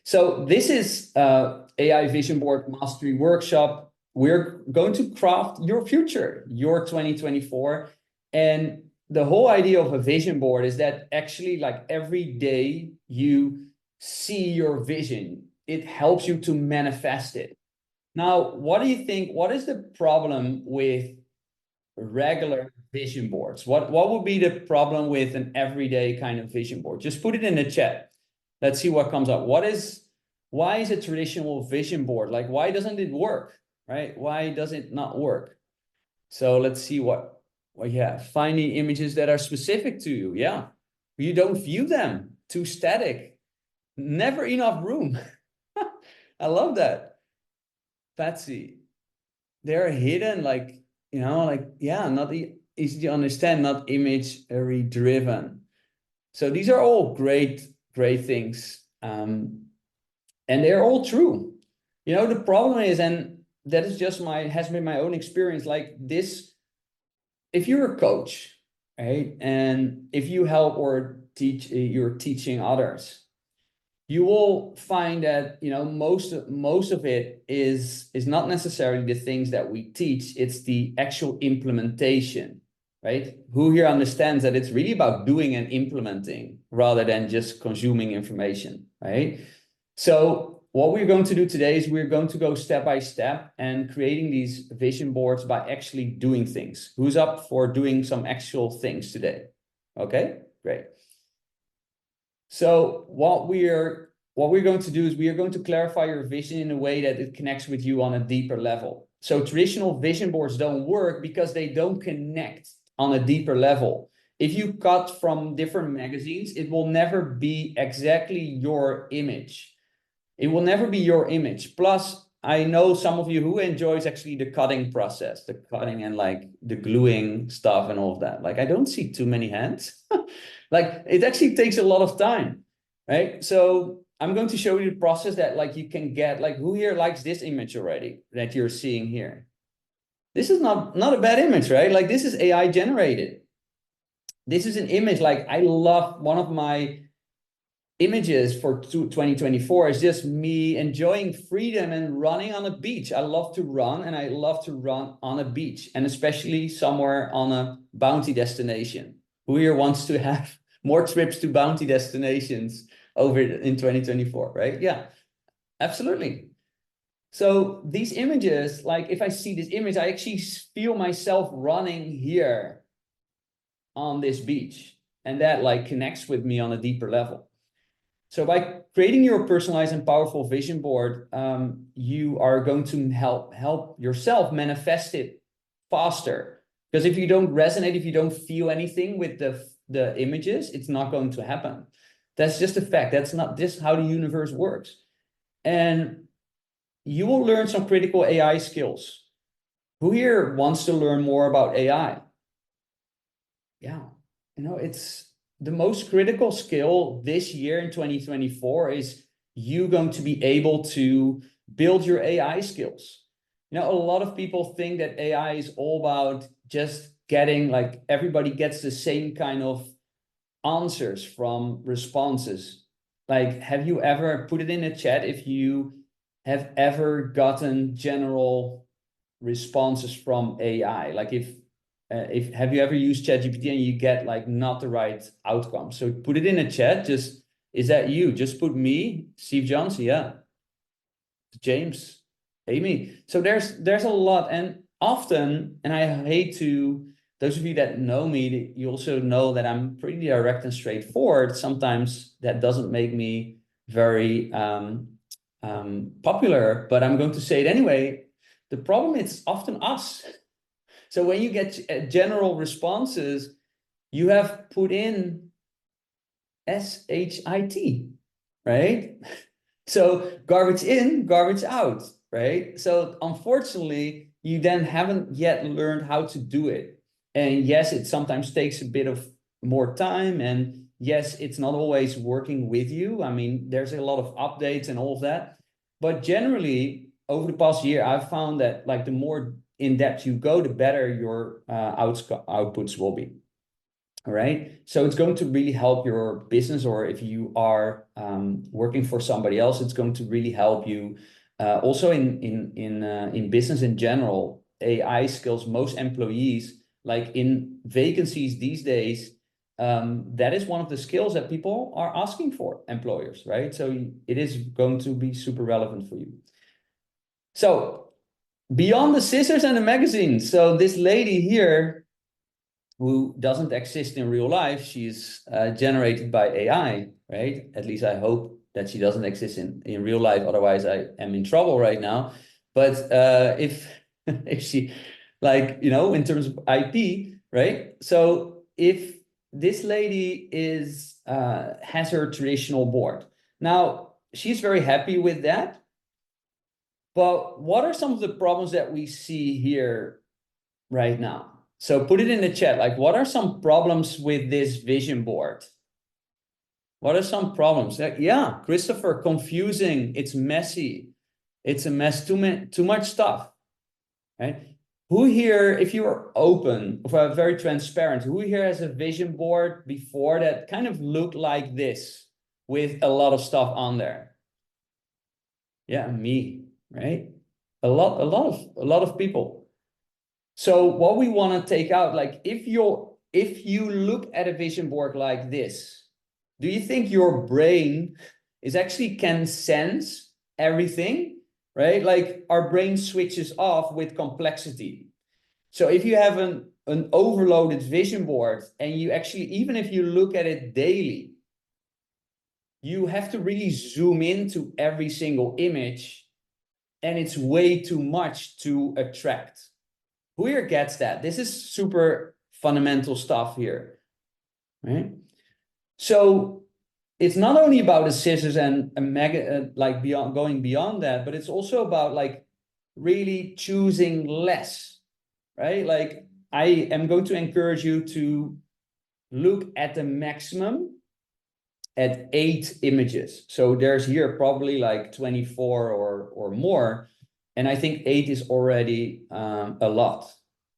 So this is AI Vision Board Mastery Workshop. We're going to craft your future, your 2024. And the whole idea of a vision board is that actually, like, every day you see your vision, it helps you to manifest it. Now, what do you think? What is the problem with regular vision boards? What would be the problem with an everyday kind of vision board? Just put it in the chat. Let's see what comes up. Why is a traditional vision board, like, why doesn't it work, right? Why does it not work? So let's see what you have. Finding images that are specific to you. Yeah, you don't view them, too static, never enough room. I love that. Patsy, they're hidden, like, like, yeah, not easy to understand, not imagery driven. So these are all great things. And they're all true. The problem is, and that is just has been my own experience, like this, if you're a coach, right? And if you help or teach, you're teaching others, you will find that most of it is not necessarily the things that we teach. It's the actual implementation, right? Who here understands that it's really about doing and implementing rather than just consuming information, right? So what we're going to do today is we're going to go step by step and creating these vision boards by actually doing things. Who's up for doing some actual things today? Okay, great. So what we're going to do is we are going to clarify your vision in a way that it connects with you on a deeper level. So traditional vision boards don't work because they don't connect on a deeper level. If you cut from different magazines, it will never be exactly your image. It will never be your image. Plus, I know some of you who enjoys actually the cutting process, the cutting and like the gluing stuff and all of that. Like, I don't see too many hands. Like, it actually takes a lot of time, right? So I'm going to show you the process that like you can get, like, who here likes this image already that you're seeing here? This is not a bad image, right? Like, this is AI generated. This is an image, like, I love one of my images for 2024 is just me enjoying freedom and running on a beach. I love to run, and I love to run on a beach, and especially somewhere on a bounty destination. Who here wants to have more trips to bounty destinations over in 2024, right? Yeah, absolutely. So these images, like, if I see this image, I actually feel myself running here on this beach, and that like connects with me on a deeper level. So by creating your personalized and powerful vision board, you are going to help yourself manifest it faster. Because if you don't resonate, if you don't feel anything with the images, it's not going to happen. That's just a fact. That's not just how the universe works. And you will learn some critical AI skills. Who here wants to learn more about AI? Yeah, it's the most critical skill this year in 2024 is you going to be able to build your AI skills. A lot of people think that AI is all about just getting, like, everybody gets the same kind of answers from responses. Like, have you ever put it in a chat if you have ever gotten general responses from AI? Like, if have you ever used ChatGPT and you get like not the right outcome? So put it in a chat. Just, is that you? Just put me, Steve Johnson, yeah, James, Amy. So there's a lot, and often, and I hate to, those of you that know me, you also know that I'm pretty direct and straightforward. Sometimes that doesn't make me very popular, but I'm going to say it anyway. The problem is often us. So when you get general responses, you have put in SHIT, right? So garbage in, garbage out, right? So unfortunately, you then haven't yet learned how to do it. And yes, it sometimes takes a bit of more time. And yes, it's not always working with you. I mean, there's a lot of updates and all of that. But generally, over the past year, I've found that like the more in depth you go, the better your outputs will be. All right. So it's going to really help your business, or if you are working for somebody else, it's going to really help you. Also in business in general, AI skills, most employees, like in vacancies these days, that is one of the skills that people are asking for, employers, right? So it is going to be super relevant for you. So beyond the scissors and the magazine, so this lady here, who doesn't exist in real life, she's generated by AI, right? At least I hope that she doesn't exist in real life. Otherwise, I am in trouble right now. But if if she, like, you know, in terms of IP, right? So if this lady is has her traditional board, now she's very happy with that. But what are some of the problems that we see here right now? So put it in the chat, like, what are some problems with this vision board? What are some problems? Yeah, Christopher, confusing, it's messy, it's a mess, too much stuff, right? Who here, if you are open, or very transparent, who here has a vision board before that kind of looked like this with a lot of stuff on there? Yeah, me, right? A lot of people. So what we want to take out, like, if you look at a vision board like this, do you think your brain is actually can sense everything, right? Like, our brain switches off with complexity. So if you have an overloaded vision board, and you actually, even if you look at it daily, you have to really zoom into every single image, and it's way too much to attract. Who here gets that? This is super fundamental stuff here, right? So it's not only about the scissors and a mega, like going beyond that, but it's also about like really choosing less, right? Like, I am going to encourage you to look at the maximum at 8 images. So there's here probably like 24 or more. And I think 8 is already a lot,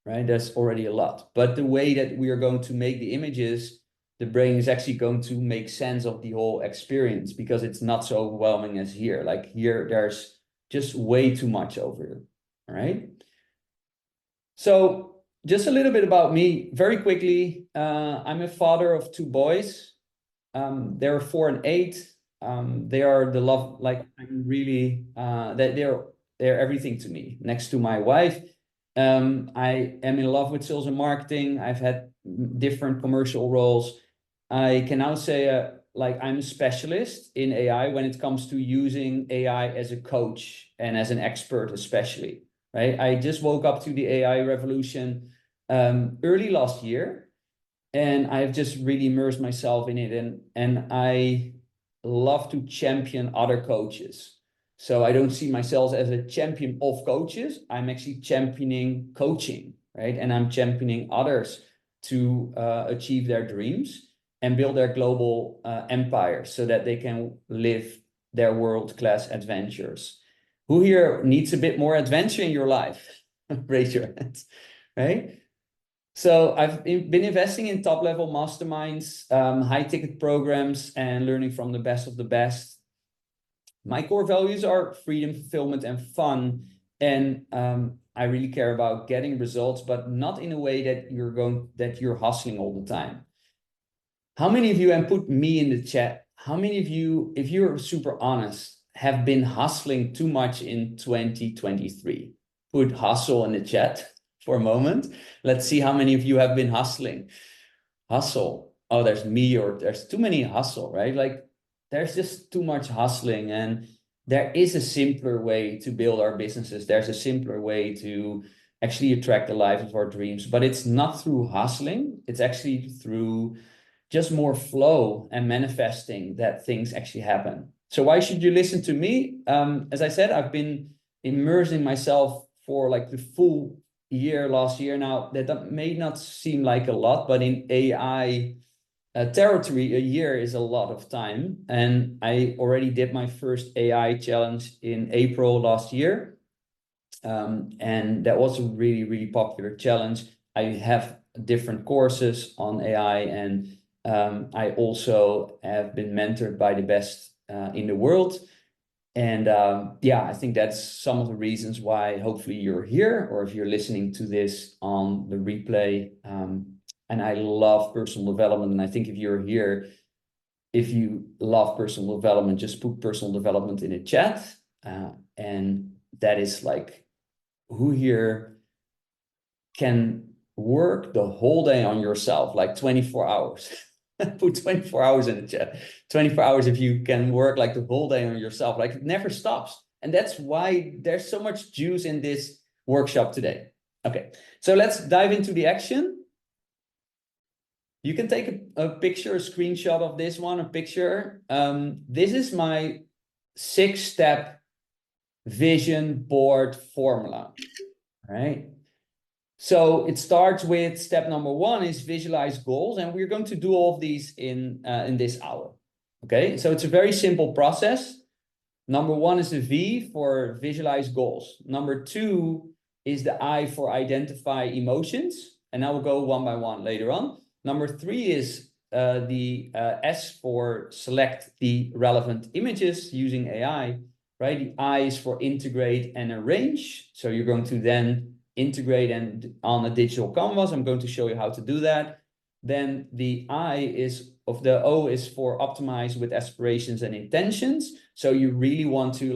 right? That's already a lot. But the way that we are going to make the images, the brain is actually going to make sense of the whole experience, because it's not so overwhelming as here. Like here, there's just way too much over here, all right? So just a little bit about me, very quickly. I'm a father of 2 boys. They're 4 and 8. They are the love, like, I'm really that they're everything to me next to my wife. I am in love with sales and marketing. I've had different commercial roles. I can now say like, I'm a specialist in AI when it comes to using AI as a coach and as an expert, especially, right? I just woke up to the AI revolution early last year, and I've just really immersed myself in it, and I love to champion other coaches. So I don't see myself as a champion of coaches. I'm actually championing coaching, right? And I'm championing others to achieve their dreams and build their global empire, so that they can live their world-class adventures. Who here needs a bit more adventure in your life? Raise your hands, right? So I've been investing in top-level masterminds, high-ticket programs, and learning from the best of the best. My core values are freedom, fulfillment, and fun. And I really care about getting results, but not in a way that you're hustling all the time. How many of you, and put me in the chat, how many of you, if you're super honest, have been hustling too much in 2023? Put hustle in the chat for a moment. Let's see how many of you have been hustling. Hustle. Oh, there's me, or there's too many hustle, right? Like, there's just too much hustling, and there is a simpler way to build our businesses. There's a simpler way to actually attract the life of our dreams, but it's not through hustling. It's actually through just more flow and manifesting that things actually happen. So why should you listen to me? As I said, I've been immersing myself for like the full year last year. Now, that may not seem like a lot, but in AI territory, a year is a lot of time. And I already did my first AI challenge in April last year. And that was a really, really popular challenge. I have different courses on AI, and I also have been mentored by the best in the world. And yeah, I think that's some of the reasons why hopefully you're here, or if you're listening to this on the replay. And I love personal development. And I think if you're here, if you love personal development, just put personal development in the chat. And that is like, who here can work the whole day on yourself, like 24 hours? Put 24 hours in the chat. 24 hours if you can work like the whole day on yourself, like it never stops. And that's why there's so much juice in this workshop today. Okay, so let's dive into the action. You can take a picture, a screenshot of this one, a picture. This is my 6-step vision board formula, right? So it starts with step number 1 is visualize goals, and we're going to do all of these in this hour. Okay, so it's a very simple process. Number 1 is the V for visualize goals. Number 2 is the I for identify emotions, and I will go one by one later on. Number 3 is the S for select the relevant images using AI, right? The I is for integrate and arrange. So you're going to then integrate and on a digital canvas. I'm going to show you how to do that. Then the O is for optimize with aspirations and intentions. So you really want to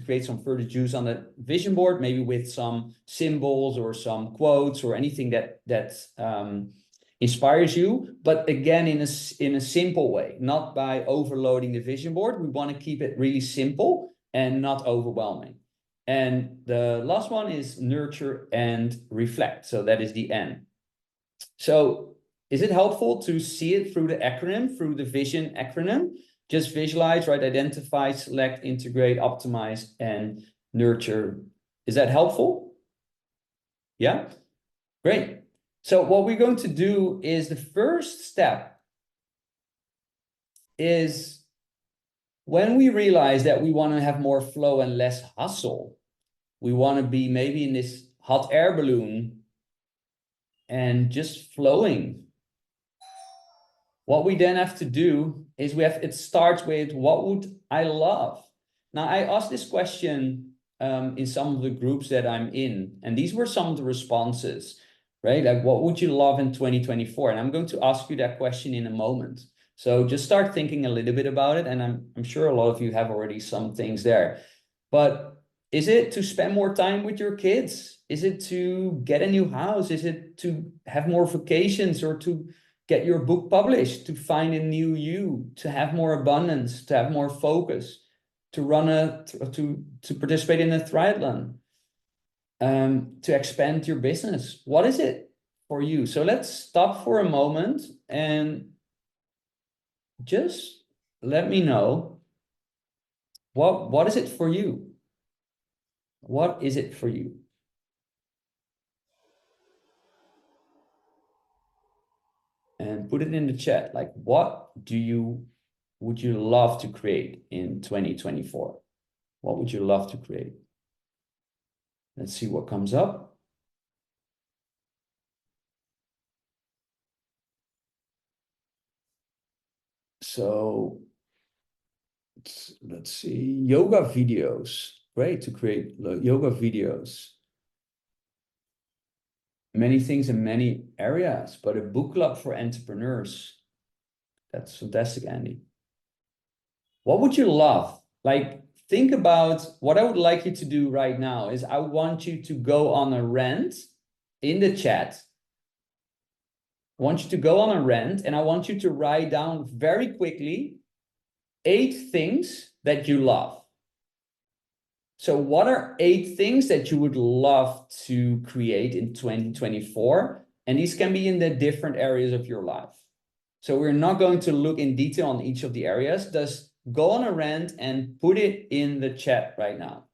create some further juice on the vision board, maybe with some symbols or some quotes or anything that inspires you, but again, in a simple way, not by overloading the vision board. We want to keep it really simple and not overwhelming. And the last one is nurture and reflect. So that is the N. So is it helpful to see it through the acronym, through the vision acronym? Just visualize, right? Identify, select, integrate, optimize, and nurture. Is that helpful? Yeah, great. So what we're going to do is the first step is when we realize that we want to have more flow and less hustle, we want to be maybe in this hot air balloon and just flowing. What we then have to do is it starts with, what would I love? Now, I asked this question in some of the groups that I'm in, and these were some of the responses, right? Like, what would you love in 2024? And I'm going to ask you that question in a moment. So just start thinking a little bit about it. And I'm sure a lot of you have already some things there. But is it to spend more time with your kids? Is it to get a new house? Is it to have more vacations, or to get your book published, to find a new you, to have more abundance, to have more focus, to to participate in a triathlon, to expand your business? What is it for you? So let's stop for a moment and just let me know, what is it for you? What is it for you? And put it in the chat. Like, what would you love to create in 2024? What would you love to create? Let's see what comes up. So let's see, yoga videos. Great to create yoga videos. Many things in many areas, but a book club for entrepreneurs. That's fantastic, Andy. What would you love? Like, think about what I would like you to do right now is I want you to go on a rant in the chat. I want you to go on a rant, and I want you to write down very quickly 8 things that you love. So what are 8 things that you would love to create in 2024? And these can be in the different areas of your life. So we're not going to look in detail on each of the areas. Just go on a rant and put it in the chat right now.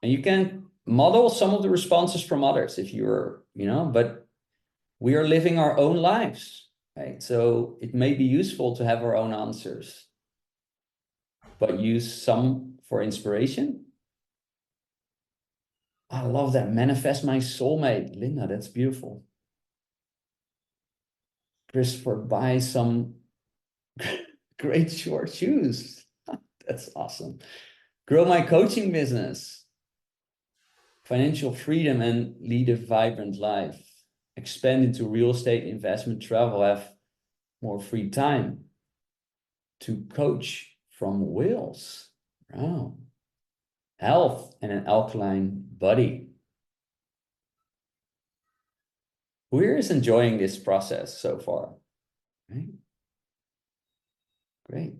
And you can model some of the responses from others if you're, but we are living our own lives, right? So it may be useful to have our own answers, but use some for inspiration. I love that. Manifest my soulmate. Linda, that's beautiful. Christopher, buy some great short shoes. That's awesome. Grow my coaching business. Financial freedom and lead a vibrant life. Expand into real estate, investment, travel, have more free time. To coach from Wales. Wow. Health and an alkaline body. Who here is enjoying this process so far? Right? Great.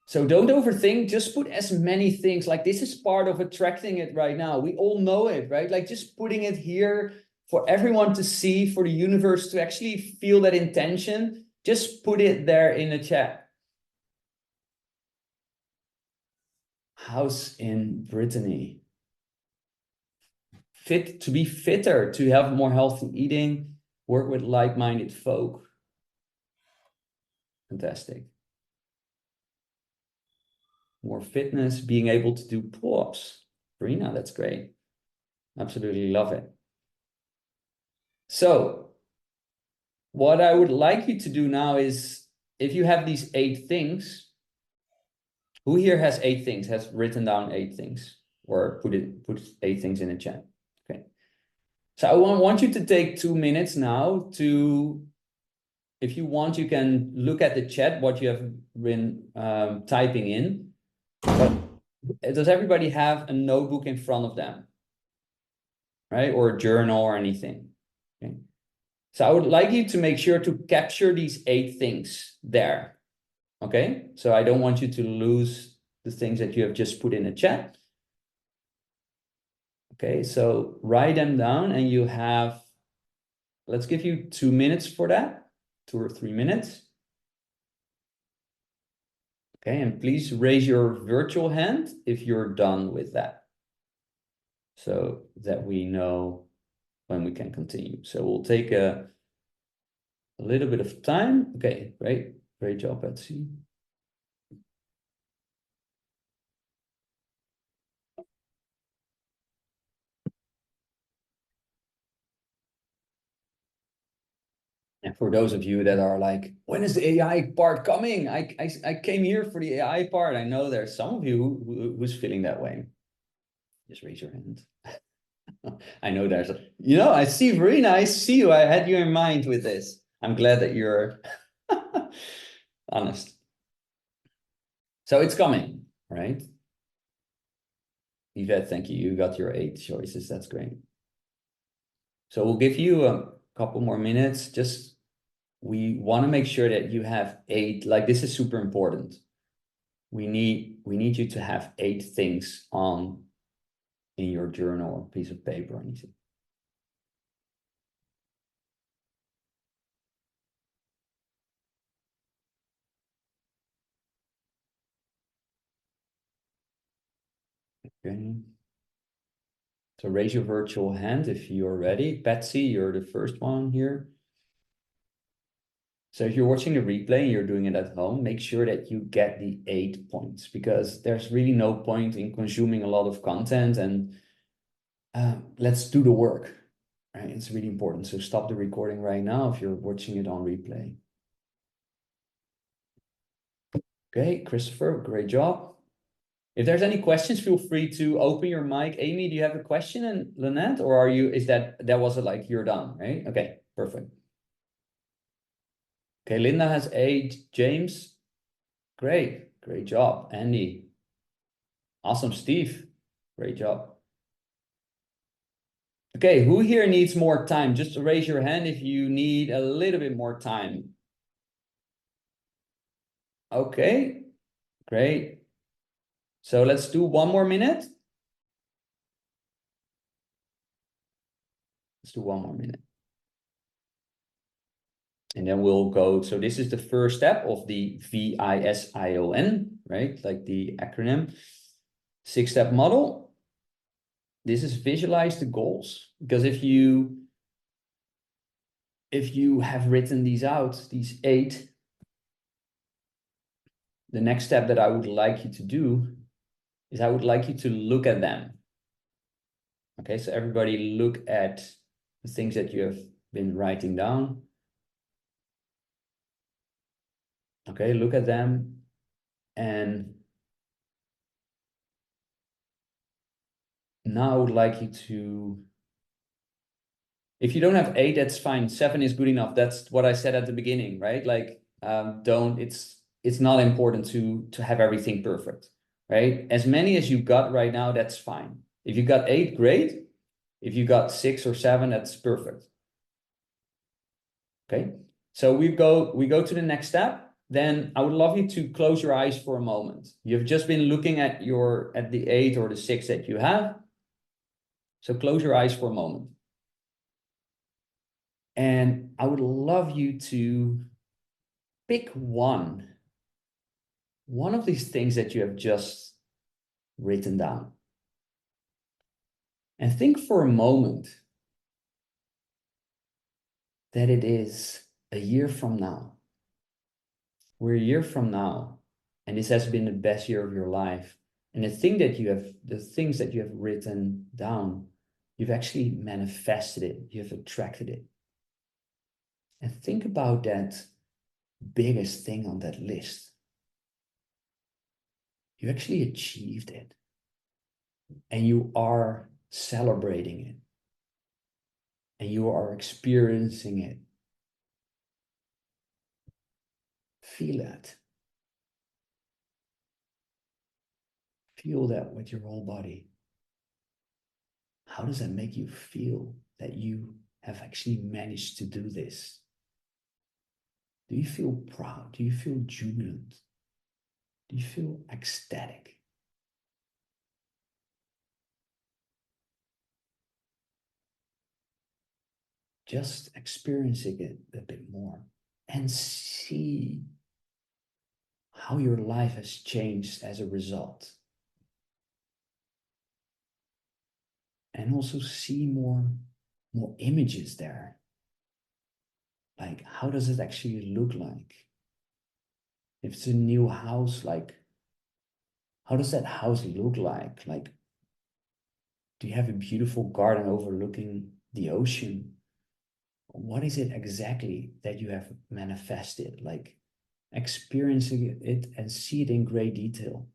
So don't overthink, just put as many things, like this is part of attracting it right now. We all know it, right? Like just putting it here for everyone to see, for the universe to actually feel that intention, just put it there in the chat. House in Brittany. Fit, to be fitter, to have more healthy eating, work with like-minded folk. Fantastic. More fitness, being able to do pull-ups. Verena, that's great. Absolutely love it. So what I would like you to do now is, if you have these 8 things, who here has 8 things, has written down 8 things, or put 8 things in the chat? Okay. So I want you to take 2 minutes now to, if you want, you can look at the chat, what you have been typing in. But does everybody have a notebook in front of them? Right? Or a journal or anything? Okay. So I would like you to make sure to capture these 8 things there. Okay? So I don't want you to lose the things that you have just put in the chat. Okay, so write them down, and you have, let's give you 2 minutes for that, 2 or 3 minutes. Okay, and please raise your virtual hand if you're done with that, so that we know when we can continue. So we'll take a little bit of time. Okay, great. Great job, Betsy. And for those of you that are like, when is the AI part coming? I came here for the AI part. I know there's some of you who's feeling that way. Just raise your hand. I know there's a, I see, Verena, I see you. I had you in mind with this. I'm glad that you're honest. So it's coming, right? Yvette, thank you. You got your 8 choices. That's great. So we'll give you a couple more minutes. Just, we want to make sure that you have 8, like this is super important. We need you to have 8 things on in your journal or piece of paper or anything. Okay. So raise your virtual hand if you're ready. Betsy, you're the first one here. So if you're watching the replay and you're doing it at home, make sure that you get the 8 points, because there's really no point in consuming a lot of content, and let's do the work, right? It's really important. So stop the recording right now if you're watching it on replay. Okay, Christopher, great job. If there's any questions, feel free to open your mic. Amy, do you have a question? And Lynette, or are you, that was it, like you're done, right? Okay, perfect. Okay, Linda has 8. James, great job. Andy, awesome. Steve, great job. Okay, who here needs more time? Just raise your hand if you need a little bit more time. Okay, great. So let's do 1 more minute. Let's do 1 more minute. And then we'll go, so this is the first step of the VISION, right? Like the acronym. 6-step model. This is visualize the goals. Because if you have written these out, these 8, the next step that I would like you to do is I would like you to look at them. Okay, so everybody look at the things that you have been writing down. Okay, look at them. And now I would like you to, if you don't have 8, that's fine. 7 is good enough. That's what I said at the beginning, right? Like, it's not important to have everything perfect, right? As many as you got right now, that's fine. If you got 8, great. If you got 6 or 7, that's perfect. Okay, so we go to the next step. Then I would love you to close your eyes for a moment. You've just been looking at the 8 or the 6 that you have. So close your eyes for a moment. And I would love you to pick one of these things that you have just written down. And think for a moment that it is a year from now. We're a year from now, and this has been the best year of your life. And the things that you have written down, you've actually manifested it, you've attracted it. And think about that biggest thing on that list. You actually achieved it, and you are celebrating it, and you are experiencing it. Feel that. Feel that with your whole body. How does that make you feel that you have actually managed to do this? Do you feel proud? Do you feel jubilant? Do you feel ecstatic? Just experiencing it a bit more and see how your life has changed as a result. And also see more images there. Like, how does it actually look like? If it's a new house, like, how does that house look like? Like, do you have a beautiful garden overlooking the ocean? What is it exactly that you have manifested? Like, experiencing it and see it in great detail.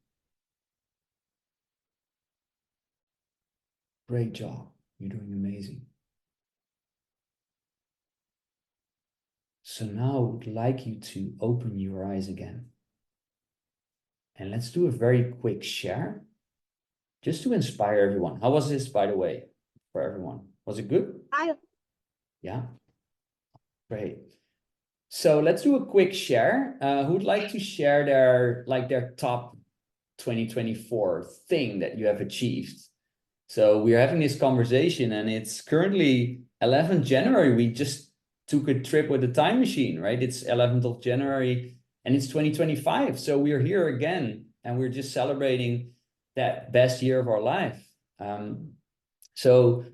Great job. You're doing amazing. So now I would like you to open your eyes again. And let's do a very quick share just to inspire everyone. How was this, by the way, for everyone? Was it good? Yeah, great. So let's do a quick share. Who would like to share their top 2024 thing that you have achieved? So we're having this conversation, and it's currently 11th January. We just took a trip with the time machine, right? It's 11th of January, and it's 2025. So we're here again, and we're just celebrating that best year of our life. So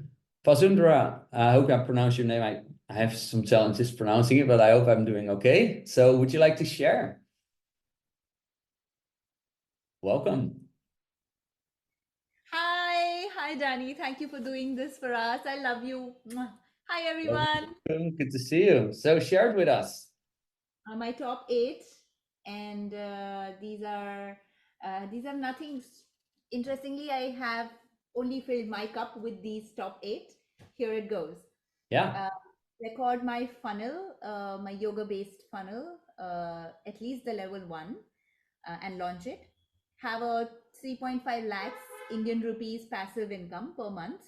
Vasundhara, I hope I pronounced your name. I have some challenges pronouncing it, but I hope I'm doing okay. So would you like to share? Welcome. Hi, Danny. Thank you for doing this for us. I love you. Mwah. Hi, everyone. Welcome. Good to see you. So share it with us. My top 8, and these are nothing. Interestingly, I have only filled my cup with these top 8. Here it goes. Yeah. Record my funnel, my yoga-based funnel, at least the level 1, and launch it. Have a 3.5 lakhs Indian rupees passive income per month.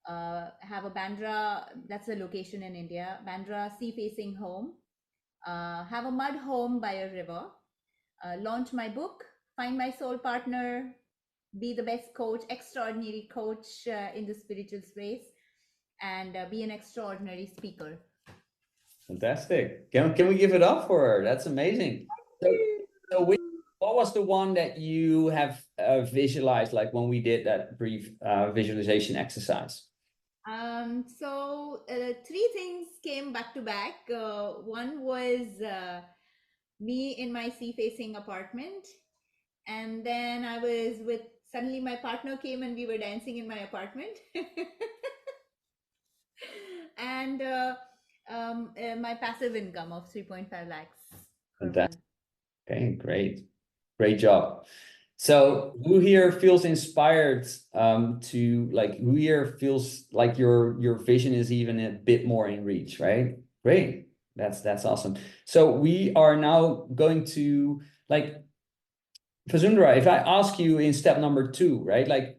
Have a Bandra, that's a location in India, Bandra sea facing home. Have a mud home by a river. Launch my book, find my soul partner, be the best coach, extraordinary coach in the spiritual space, and be an extraordinary speaker. Fantastic. Can we give it up for her? That's amazing. So what was the one that you have visualized, like when we did that brief visualization exercise? So 3 things came back to back. One was me in my sea facing apartment, and then I was with suddenly my partner came and we were dancing in my apartment. And my passive income of 3.5 lakhs per month. Okay, great job. So who here feels inspired to like, who here feels like your vision is even a bit more in reach, right? Great. That's awesome. So we are now going to like, Vasundhara, if I ask you in step number 2, right? Like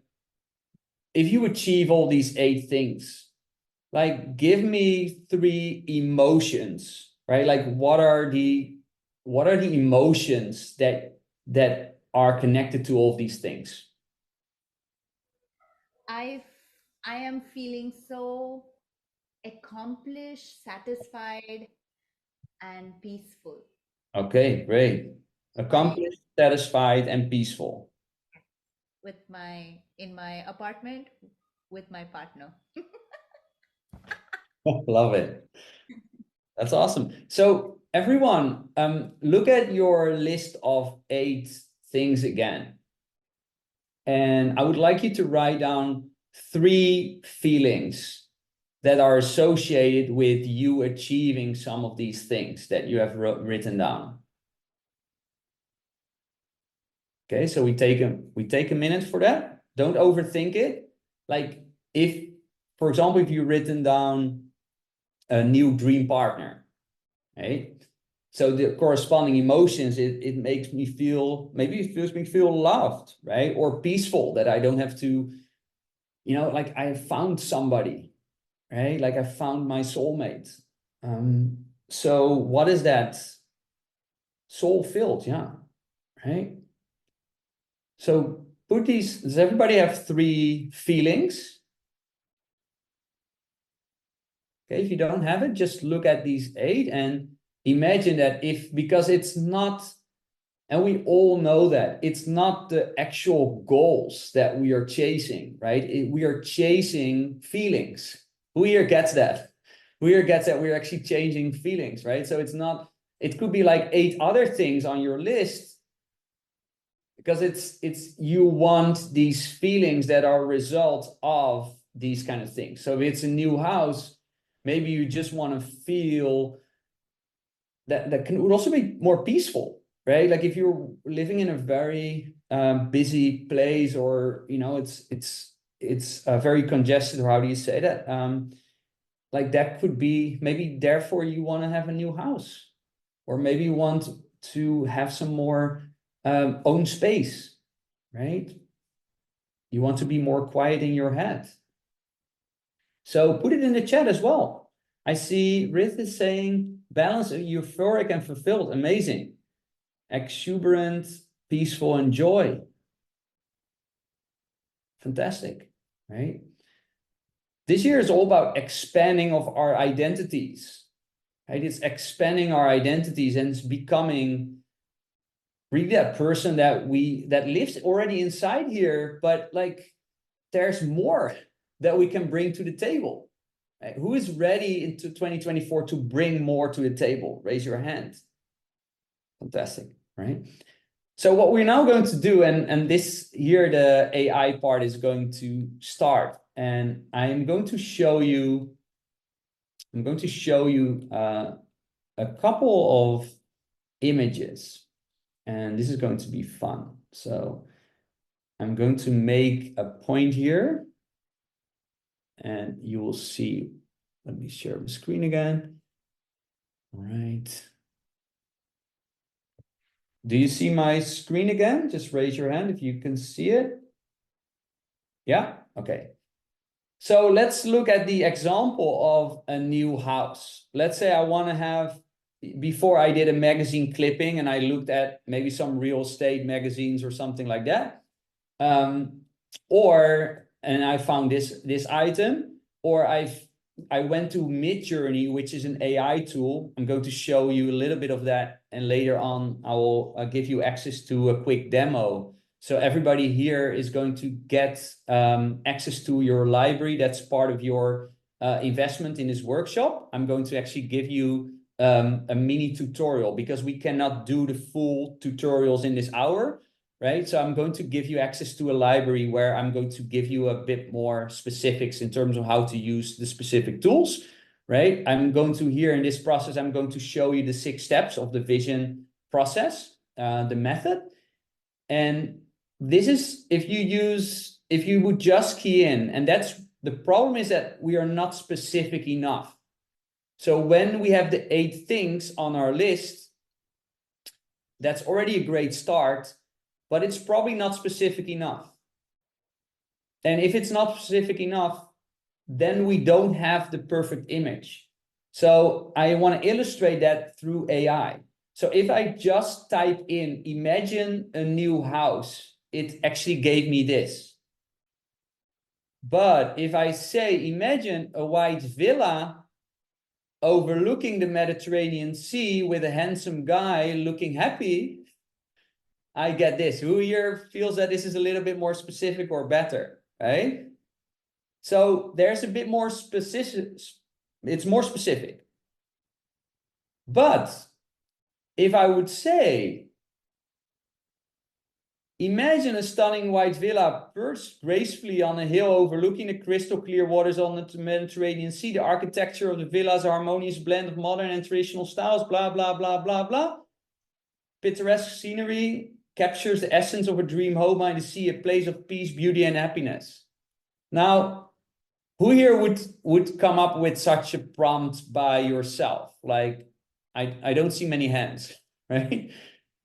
if you achieve all these 8 things, like give me 3 emotions, right? Like what are the emotions that are connected to all these things? I am feeling so accomplished, satisfied, and peaceful. Okay, great. Accomplished, satisfied, and peaceful. With in my apartment with my partner. Love it. That's awesome. So everyone, look at your list of 8 things again. And I would like you to write down 3 feelings that are associated with you achieving some of these things that you have written down. Okay, so we take a minute for that. Don't overthink it. Like if, for example, if you've written down a new dream partner, right? So the corresponding emotions, it makes me feel, maybe it feels me feel loved, right? Or peaceful, that I don't have to, you know, like I found somebody, right? Like I found my soulmate. So what is that? Soul filled, yeah, right? So put these, does everybody have 3 feelings? Okay, if you don't have it, just look at these 8 and imagine that if, because it's not, and we all know that it's not the actual goals that we are chasing, right? We are chasing feelings. Who here gets that? Who here gets that we're actually changing feelings, right? So it's not, it could be like 8 other things on your list, because it's you want these feelings that are a result of these kind of things. So if it's a new house, maybe you just want to feel that would also be more peaceful, right? Like if you're living in a very busy place, or you know it's very congested, or how do you say that? Like that could be, maybe therefore you want to have a new house, or maybe you want to have some more own space, right? You want to be more quiet in your head. So put it in the chat as well. I see Rith is saying balance, euphoric and fulfilled. Amazing. Exuberant, peaceful, and joy. Fantastic, right? This year is all about expanding of our identities, right? It's expanding our identities, and it's becoming really that person that lives already inside here, but like there's more that we can bring to the table. Right? Who is ready into 2024 to bring more to the table? Raise your hand. Fantastic, right? So what we're now going to do, and this here, the AI part is going to start, and I'm going to show you a couple of images, and this is going to be fun. So I'm going to make a point here, and you will see. Let me share my screen again. All right. Do you see my screen again? Just raise your hand if you can see it. Yeah? Okay. So let's look at the example of a new house. Let's say I want to have, before I did a magazine clipping and I looked at maybe some real estate magazines or something like that. And I found this item, or I went to Midjourney, which is an AI tool. I'm going to show you a little bit of that, and later on I will give you access to a quick demo. So everybody here is going to get access to your library. That's part of your investment in this workshop. I'm going to actually give you a mini tutorial, because we cannot do the full tutorials in this hour, right? So I'm going to give you access to a library where I'm going to give you a bit more specifics in terms of how to use the specific tools, right? I'm going to here in this process, I'm going to show you the 6 steps of the vision process, the method. And this is if you would just key in, and that's the problem is that we are not specific enough. So when we have the 8 things on our list, that's already a great start, but it's probably not specific enough. And if it's not specific enough, then we don't have the perfect image. So I want to illustrate that through AI. So if I just type in, imagine a new house, it actually gave me this. But if I say, imagine a white villa overlooking the Mediterranean Sea with a handsome guy looking happy, I get this. Who here feels that this is a little bit more specific or better, right? So there's a bit more specific, it's more specific. But if I would say, imagine a stunning white villa perched gracefully on a hill overlooking the crystal clear waters on the Mediterranean Sea. The architecture of the villa is a harmonious blend of modern and traditional styles, blah, blah, blah, blah, blah. Picturesque scenery captures the essence of a dream home by the sea, a place of peace, beauty, and happiness. Now, who here would come up with such a prompt by yourself? Like, I don't see many hands, right?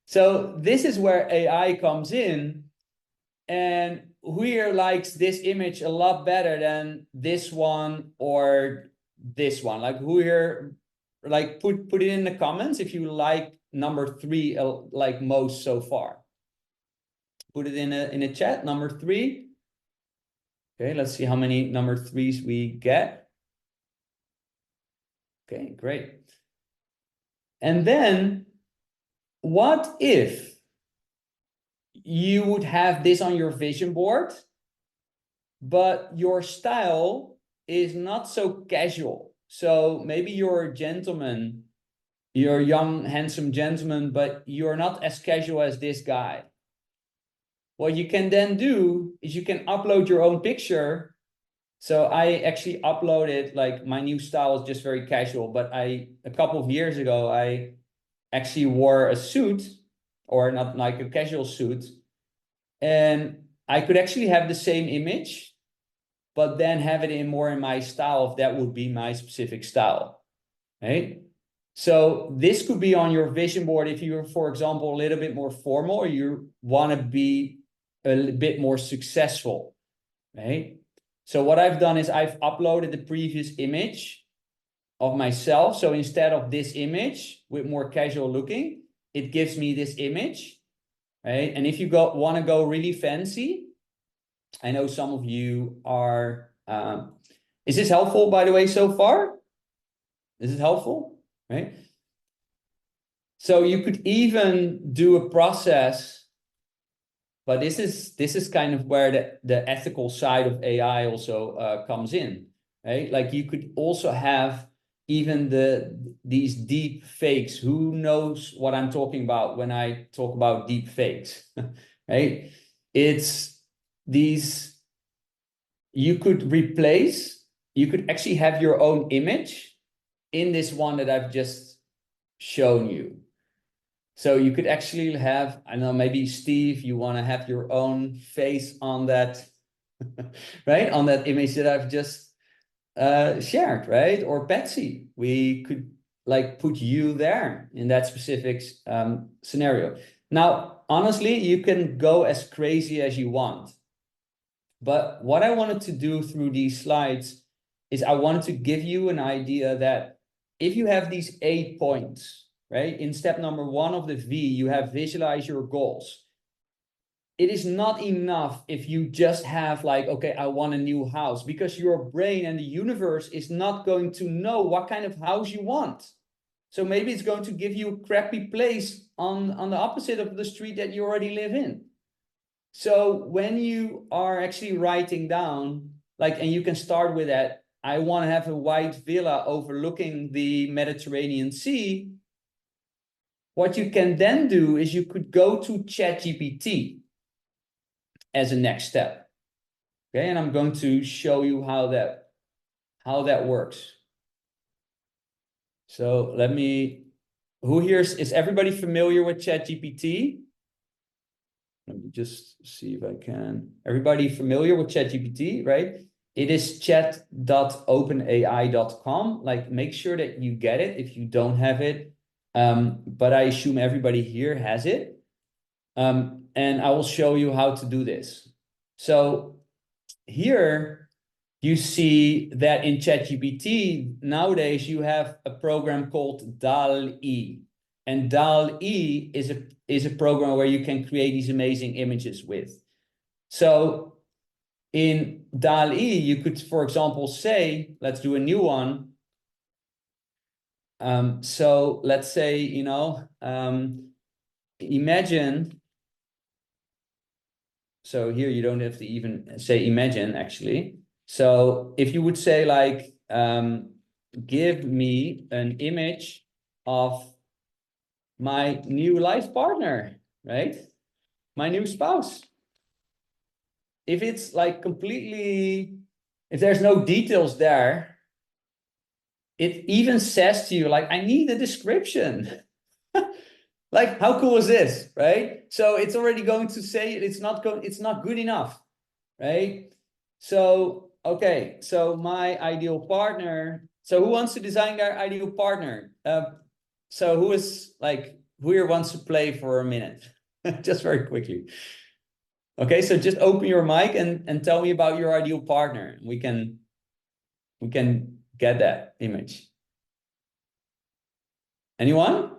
So this is where AI comes in, and who here likes this image a lot better than this one or this one? Like, who here, like, put it in the comments if you like number 3 like most so far. Put it in a chat, number 3. Okay, let's see how many number 3s we get. Okay, great. And then what if you would have this on your vision board, but your style is not so casual? So maybe you're a gentleman, you're a young, handsome gentleman, but you're not as casual as this guy. What you can then do is you can upload your own picture. So I actually uploaded, like, my new style is just very casual, but a couple of years ago, I actually wore a suit, or not like a casual suit, and I could actually have the same image, but then have it in my style, if that would be my specific style, right? So this could be on your vision board if you're, for example, a little bit more formal, or you want to be a bit more successful, right? So what I've done is I've uploaded the previous image of myself. So instead of this image with more casual looking, it gives me this image, right? And if you want to go really fancy, I know some of you are, is this helpful, by the way, so far? Is it helpful, right? So you could even do a process, but this is kind of where the ethical side of AI also comes in, right? Like, you could also have even these deep fakes. Who knows what I'm talking about when I talk about deep fakes, right? It's these, you could actually have your own image in this one that I've just shown you. So you could actually have, I don't know, maybe Steve, you want to have your own face on that, right? On that image that I've just shared, right? Or Betsy, we could like put you there in that specific scenario. Now, honestly, you can go as crazy as you want. But what I wanted to do through these slides is I wanted to give you an idea that if you have these 8 points, right? In step number 1 of the V, you have visualize your goals. It is not enough if you just have like, okay, I want a new house, because your brain and the universe is not going to know what kind of house you want. So maybe it's going to give you a crappy place on the opposite of the street that you already live in. So when you are actually writing down, like, and you can start with that, I want to have a white villa overlooking the Mediterranean Sea. What you can then do is you could go to ChatGPT, as a next step. Okay, and I'm going to show you how that works. So let me, who here is everybody familiar with ChatGPT? Let me just see if I can. Everybody familiar with ChatGPT, right? It is chat.openai.com. Like, make sure that you get it if you don't have it. But I assume everybody here has it. And I will show you how to do this. So here you see that in ChatGPT, nowadays you have a program called DALL-E. And DALL-E is a program where you can create these amazing images with. So in DALL-E, you could, for example, say, let's do a new one. So let's say, imagine. So here you don't have to even say imagine, actually. So if you would say like, give me an image of my new life partner, right? My new spouse. If it's like completely, if there's no details there, it even says to you, like, I need a description. Like, how cool is this, right? So it's already going to say it's not good enough, right? So, okay, so my ideal partner. So who wants to design their ideal partner? So who here wants to play for a minute? Just very quickly. Okay, so just open your mic and tell me about your ideal partner. We can get that image. Anyone?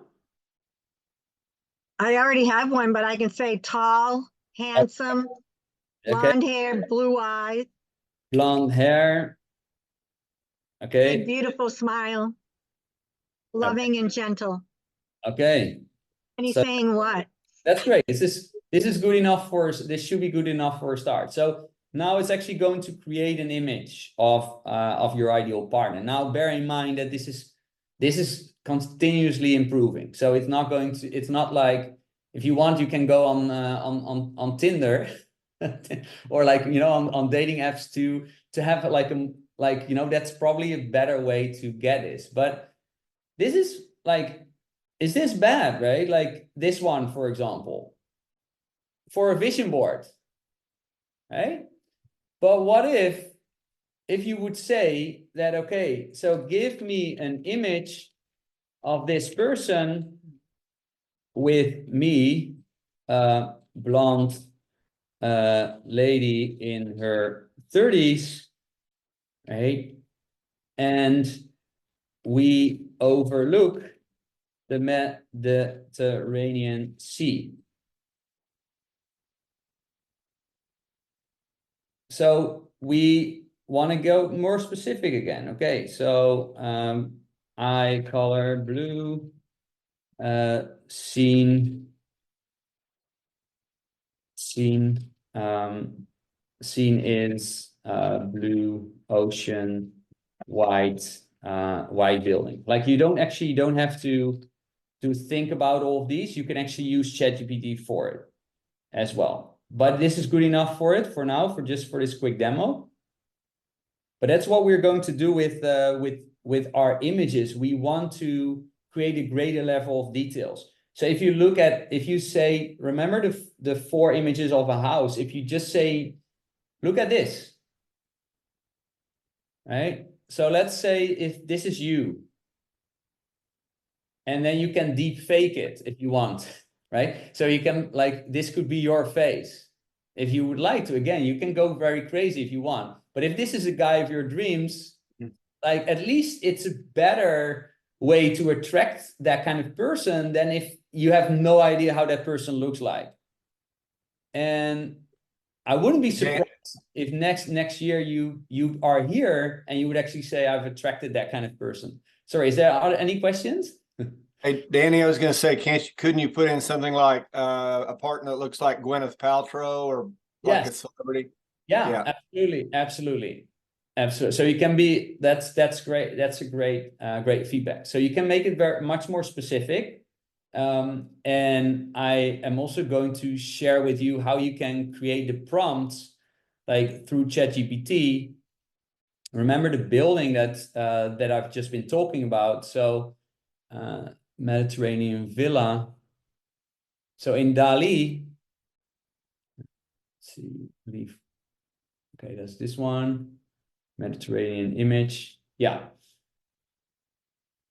I already have one, but I can say tall, handsome, blonde hair, blue eyes. Blonde hair. Okay. Big, beautiful smile. Loving and gentle. Okay. And he's saying what? That's great. This is good enough this should be good enough for a start. So now it's actually going to create an image of your ideal partner. Now bear in mind that this is continuously improving. So it's not like, if you want, you can go on Tinder or like, on dating apps to have that's probably a better way to get this. But this is like, is this bad, right? Like this one, for example, for a vision board, right? But what if you would say that, okay, so give me an image of this person with me, blonde lady in her 30s, right? And we overlook the Mediterranean Sea. So we want to go more specific again. Okay, so I color blue, scene is blue ocean, white building. Like, you don't have to think about all of these. You can actually use ChatGPT for it as well. But this is good enough for it for now, for this quick demo. But that's what we're going to do with our images. We want to create a greater level of details. So if you say, remember the 4 images of a house, if you just say, look at this, right? So let's say if this is you, and then you can deep fake it if you want, right? So you can, like, this could be your face. If you would like to, again, you can go very crazy if you want. But if this is a guy of your dreams, like, at least it's a better way to attract that kind of person than if you have no idea how that person looks like. And I wouldn't be surprised if next year you are here and you would actually say, I've attracted that kind of person. Sorry, is there any questions? Hey, Danny, I was going to say, couldn't you put in something like a partner that looks like Gwyneth Paltrow or like a celebrity? Yeah, absolutely. So you can be, that's great. That's a great feedback. So you can make it much more specific. And I am also going to share with you how you can create the prompts like through ChatGPT. Remember the building that I've just been talking about. So Mediterranean villa. So in DALL-E, let's see, leave. Okay, that's this one. Mediterranean image. Yeah.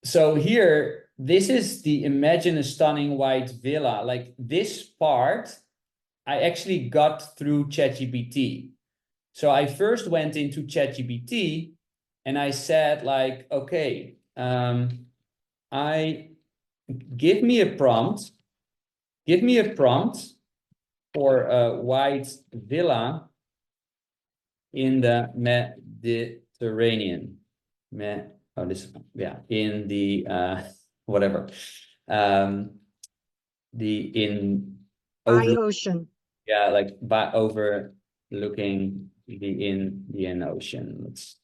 So here, this is the imagine a stunning white villa. Like this part, I actually got through ChatGPT. So I first went into ChatGPT and I said like, okay, give me a prompt for a white villa in the Mediterranean. In the whatever. By ocean. Yeah, like by overlooking the Indian Ocean. Let's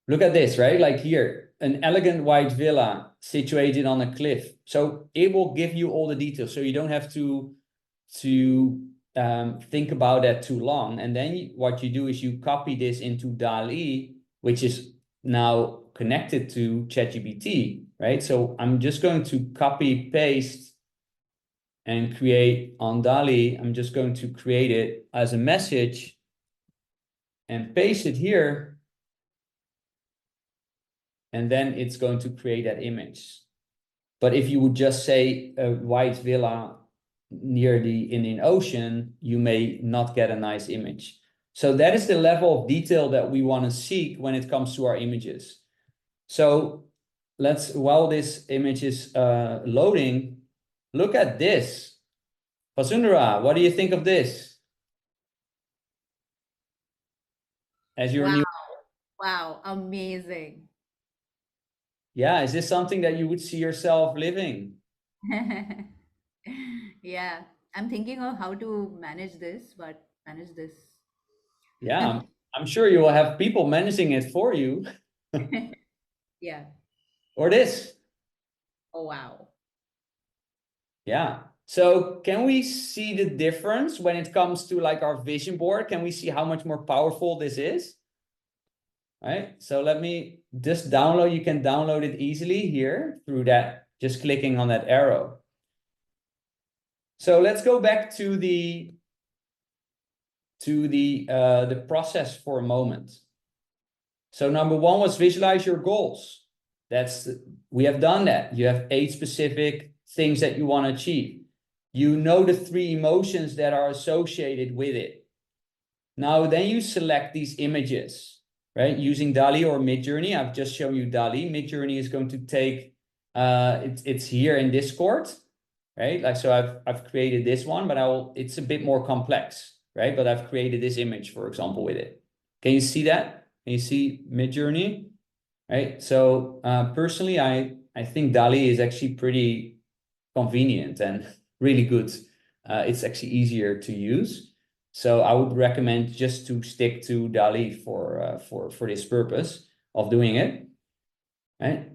look at this, right? Like here, an elegant white villa situated on a cliff. So it will give you all the details, so you don't have to think about that too long. And then what you do is you copy this into DALL-E, which is now connected to ChatGPT, right? So I'm just going to copy paste and create on DALL-E. I'm just going to create it as a message and paste it here. And then it's going to create that image. But if you would just say a white villa near the Indian Ocean, you may not get a nice image. So that is the level of detail that we want to seek when it comes to our images. So while this image is loading, look at this. Vasundhara, what do you think of this? As your new... Wow, amazing. Yeah, is this something that you would see yourself living? Yeah, I'm thinking of how to manage this. Yeah, I'm sure you will have people managing it for you. Yeah. Or this. Oh, wow. Yeah. So can we see the difference when it comes to like our vision board? Can we see how much more powerful this is? Right. So let me just download. You can download it easily here through that, just clicking on that arrow. So let's go back to the process for a moment. So number one was visualize your goals. We have done that. You have 8 specific things that you want to achieve. You know the 3 emotions that are associated with it. Now, then you select these images, right? Using DALL-E or Midjourney. I've just shown you DALL-E. Midjourney is going to take, it's here in Discord, right? Like, so I've created this one, but it's a bit more complex, right? But I've created this image, for example, with it. Can you see that? Can you see Midjourney? Right. So personally, I think DALL-E is actually pretty convenient and really good. It's actually easier to use. So I would recommend just to stick to DALL-E for this purpose of doing it. Right.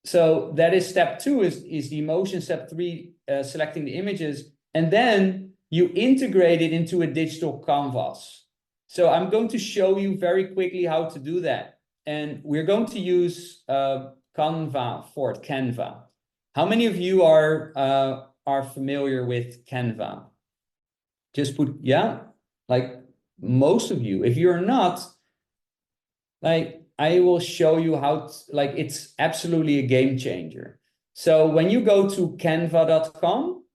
So that is step 2 is the emotion. Step 3, selecting the images, and then you integrate it into a digital canvas. So I'm going to show you very quickly how to do that. And we're going to use Canva for it, Canva. How many of you are familiar with Canva? Just put, yeah, like most of you. If you're not, like I will show you how, like it's absolutely a game changer. So when you go to canva.com,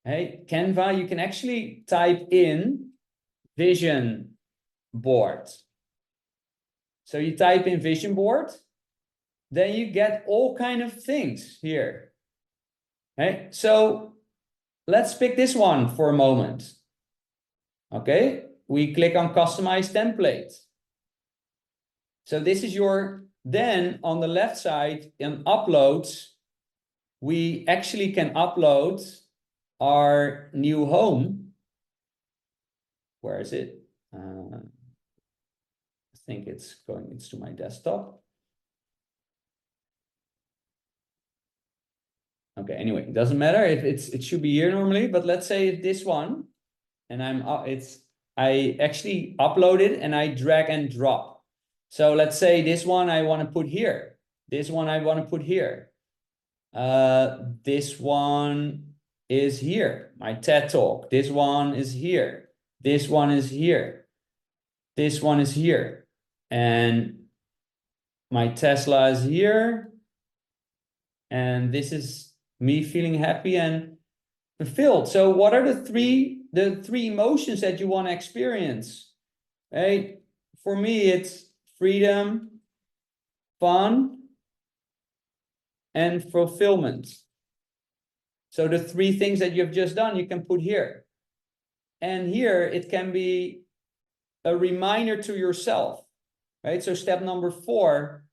hey, Canva, you can actually type in vision board. So you type in vision board, then you get all kind of things here. Okay, so let's pick this one for a moment. Okay, we click on customize template. So this is then on the left side in uploads, we actually can upload our new home. Where is it? I think it's to my desktop. Okay, anyway, it doesn't matter if it should be here normally, but let's say it's this one, and I actually upload it and I drag and drop. So let's say this one I want to put here. This one I want to put here. This one is here. My TED Talk. This one is here. This one is here. This one is here. And my Tesla is here. And this is me feeling happy and fulfilled. So what are the three emotions that you want to experience? Right? For me, it's freedom, fun, and fulfillment. So the three things that you've just done, you can put here. And here it can be a reminder to yourself, right? So step number 4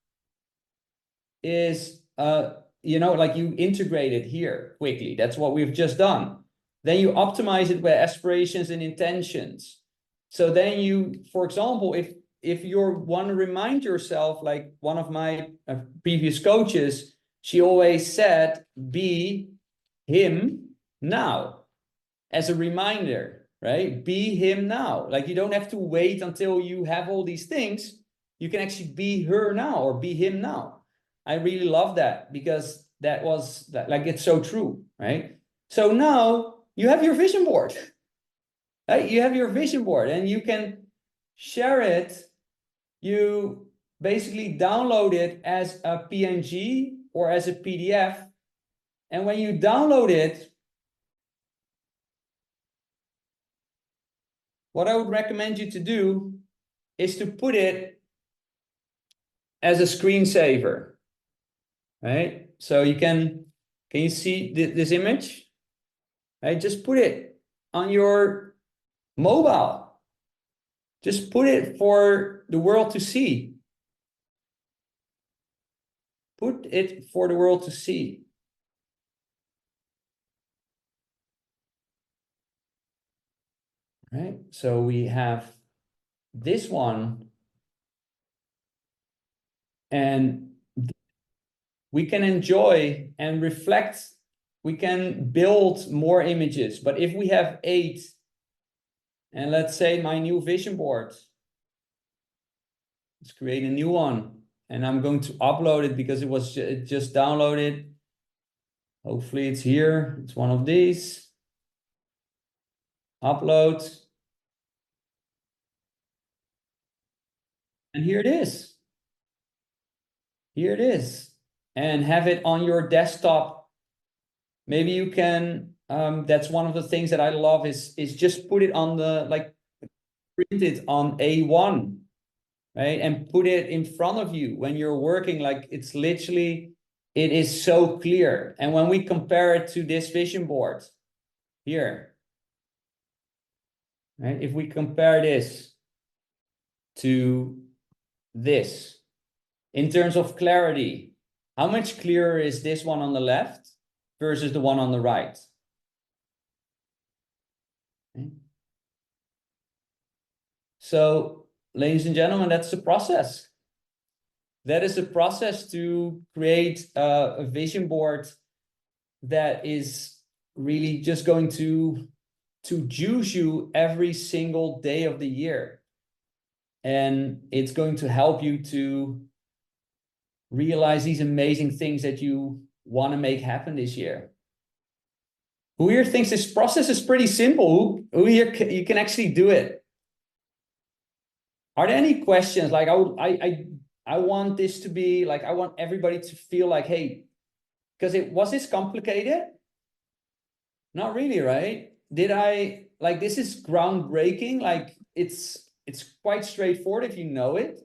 is, like you integrate it here quickly. That's what we've just done. Then you optimize it with aspirations and intentions. So then you, for example, if you want to remind yourself, like one of my previous coaches, she always said, be him now, as a reminder, right? Be him now. Like you don't have to wait until you have all these things. You can actually be her now or be him now. I really love that because it's so true, right? So now you have your vision board, right? You have your vision board and you can share it. You basically download it as a PNG or as a PDF. And when you download it, what I would recommend you to do is to put it as a screensaver, right? So can you see this image? Right? Just put it on your mobile. Just put it for the world to see. Put it for the world to see. Right? So we have this one, and we can enjoy and reflect. We can build more images, but if we have 8, and let's say my new vision board, let's create a new one, and I'm going to upload it because it just downloaded. Hopefully it's here. It's one of these. Upload. And here it is. Here it is. And have it on your desktop. Maybe you can, that's one of the things that I love is just put it on print it on A1, right? And put it in front of you when you're working, it's literally, it is so clear. And when we compare it to this vision board here, right? If we compare this to this, in terms of clarity, how much clearer is this one on the left versus the one on the right? Okay. So, ladies and gentlemen, that's the process. That is a process to create a vision board that is really just going to juice you every single day of the year. And it's going to help you to realize these amazing things that you want to make happen this year. Who here thinks this process is pretty simple? Who here you can actually do it? Are there any questions? Like I want this to be like, I want everybody to feel like, hey, because was this complicated? Not really, right? This is groundbreaking. Like it's quite straightforward if you know it.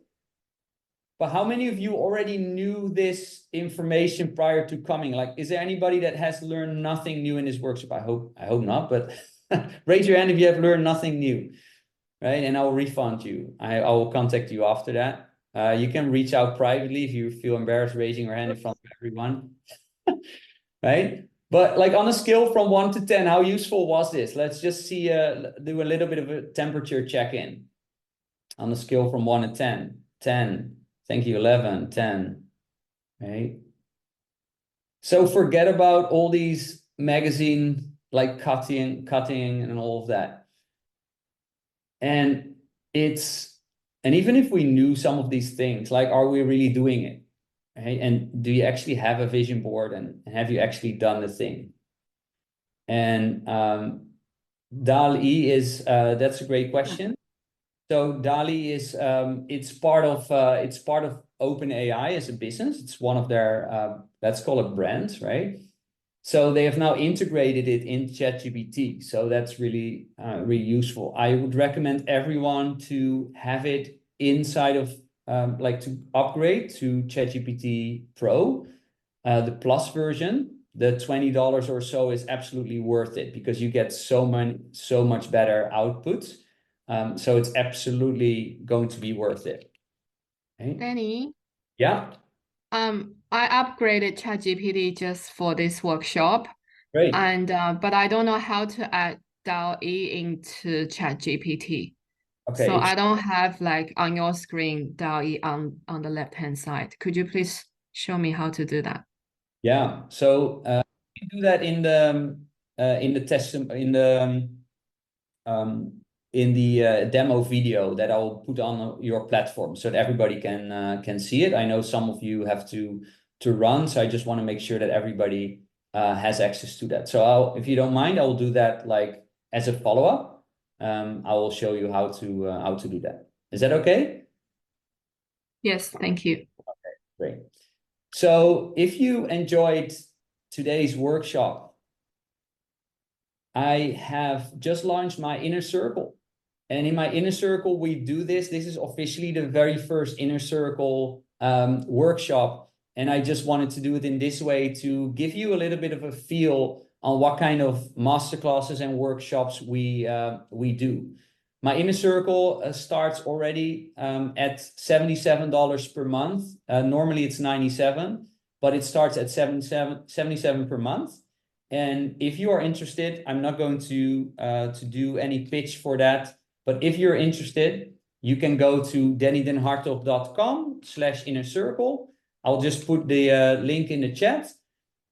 But how many of you already knew this information prior to coming? Like, is there anybody that has learned nothing new in this workshop? I hope not, but raise your hand if you have learned nothing new, right? And I will refund you. I will contact you after that. You can reach out privately if you feel embarrassed raising your hand in front of everyone, right? But like on a scale from 1 to 10, how useful was this? Let's just see, do a little bit of a temperature check-in on a scale from 1 to 10. 10. Thank you, 11, 10, right? So forget about all these magazine like cutting and all of that. And even if we knew some of these things, like, are we really doing it? Right? And do you actually have a vision board, and have you actually done the thing? And DALL-E is that's a great question. So DALL-E is it's part of OpenAI as a business. It's one of their let's call it brands, right? So they have now integrated it in ChatGPT. So that's really really useful. I would recommend everyone to have it inside of like to upgrade to ChatGPT Pro, the Plus version. The $20 or so is absolutely worth it because you get so much better outputs. So it's absolutely going to be worth it. Okay? Danny, Yeah, I upgraded ChatGPT just for this workshop, great. and but I don't know how to add DALL-E into ChatGPT. Okay, So I don't have like on your screen DALL-E on the left-hand side. Could you please show me how to do that? yeah. So you do that in the test in the demo video that I'll put on your platform so that everybody can see it. I know some of you have to run, so I just want to make sure that everybody has access to that. So if you don't mind, I'll do that like as a follow-up. I will show you how to do that. Is that okay? Yes, thank you. Okay, great. So if you enjoyed today's workshop, I have just launched my Inner Circle. And in my Inner Circle, we do this. This is officially the very first Inner Circle workshop. And I just wanted to do it in this way to give you a little bit of a feel on what kind of masterclasses and workshops we do. My Inner Circle starts already at $77 per month. Normally it's $97, but it starts at $77 per month. And if you are interested, I'm not going to do any pitch for that. But if you're interested, you can go to dannydenhartog.com/inner circle. I'll just put the link in the chat,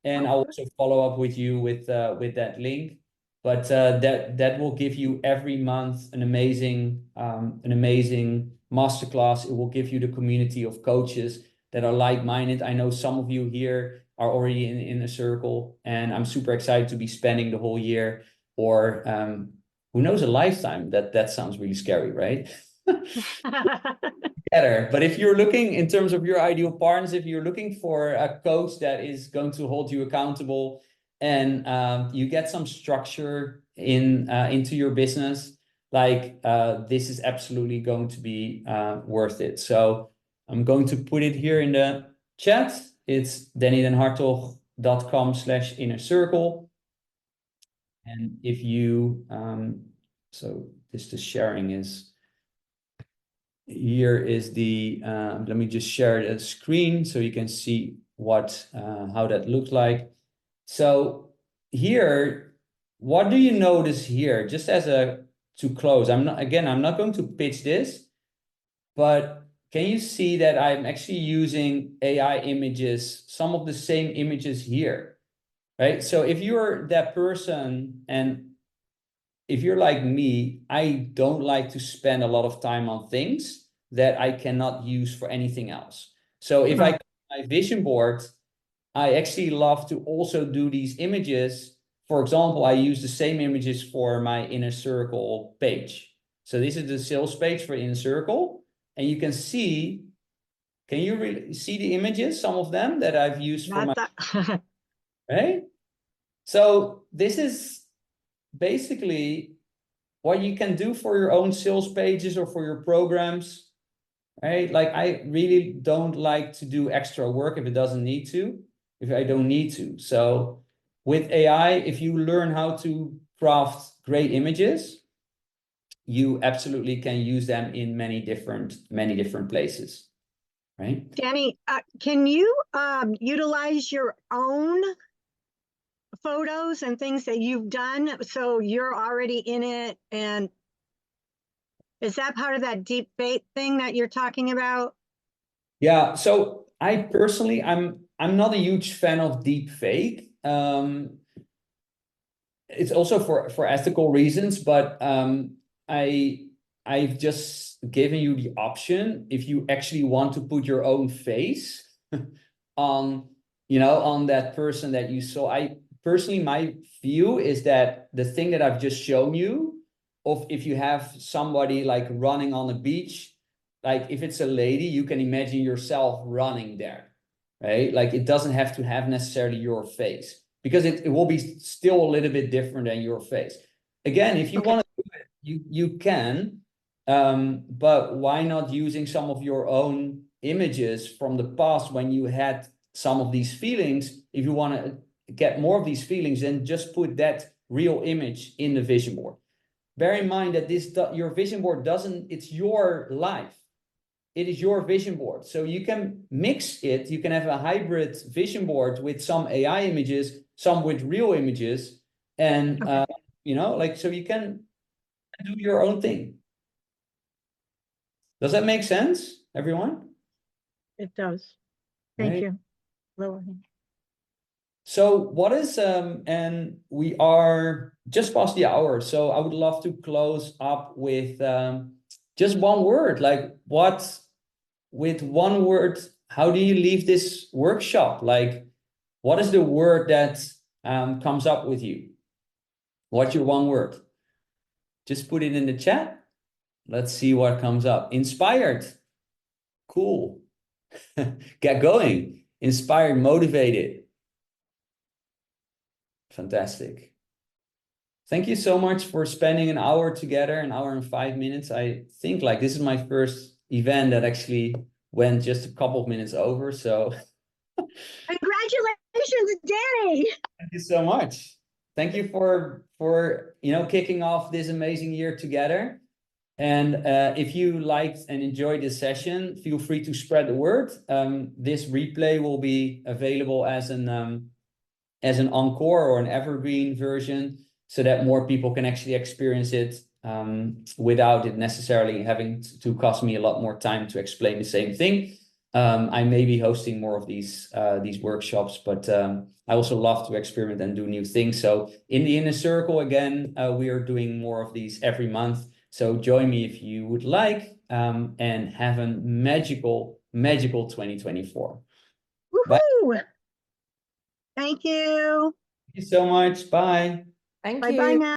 and I'll also follow up with you with that link. But that will give you every month an amazing masterclass. It will give you the community of coaches that are like-minded. I know some of you here are already in a circle, and I'm super excited to be spending the whole year, or who knows, a lifetime. That sounds really scary, right? Better. But if you're looking in terms of your ideal partners, if you're looking for a coach that is going to hold you accountable, and you get some structure into your business, like this is absolutely going to be worth it. So I'm going to put it here in the chat. It's dannydenhartog.com/inner circle. And if you, so this the sharing is, here is the, let me just share the screen so you can see what, how that looks like. So here, what do you notice here? Just as to close, I'm not going to pitch this, but can you see that I'm actually using AI images, some of the same images here, right? So if you're that person, and if you're like me, I don't like to spend a lot of time on things that I cannot use for anything else. So if I my vision board, I actually love to also do these images. For example, I use the same images for my Inner Circle page. So this is the sales page for Inner Circle. And you can see, can you really see the images, some of them that I've used for my, right? So this is basically what you can do for your own sales pages or for your programs, right? Like, I really don't like to do extra work if it doesn't need to, if I don't need to. So with AI, if you learn how to craft great images, you absolutely can use them in many different places, right? Danny, can you utilize your own photos and things that you've done so you're already in it? And is that part of that deep fake thing that you're talking about? Yeah, so I personally, I'm I'm not a huge fan of deep fake. It's also for ethical reasons, but I've just given you the option if you actually want to put your own face on, you know, on that person that you saw. I personally, my view is that the thing that I've just shown you, of if you have somebody like running on a beach, like if it's a lady, you can imagine yourself running there, right? Like it doesn't have to have necessarily your face, because it will be still a little bit different than your face. Again, if you Okay. want to do it, you can, but why not using some of your own images from the past when you had some of these feelings? If you want to get more of these feelings, then just put that real image in the vision board. Bear in mind that your vision board it's your life. It is your vision board. So you can mix it. You can have a hybrid vision board with some AI images, some with real images. And, you know, like, so you can do your own thing. Does that make sense, everyone? It does. Thank Right. you. Lower hand. So what is, and we are just past the hour. So I would love to close up with just one word, like with one word, how do you leave this workshop? Like, what is the word that comes up with you? What's your one word? Just put it in the chat. Let's see what comes up. Inspired. Cool. Get going. Inspired, motivated. Fantastic. Thank you so much for spending an hour together, an hour and 5 minutes. I think like this is my first event that actually went just a couple of minutes over. So Congratulations, Danny. thank you so much. Thank you for you know, kicking off this amazing year together. And if you liked and enjoyed this session, feel free to spread the word. This replay will be available as an encore or an evergreen version, so that more people can actually experience it without it necessarily having to cost me a lot more time to explain the same thing. I may be hosting more of these workshops, but I also love to experiment and do new things. So in the Inner Circle, again, we are doing more of these every month. So join me if you would like, and have a magical 2024. Woohoo! Thank you. Thank you so much. Bye. Thank Bye-bye you. now.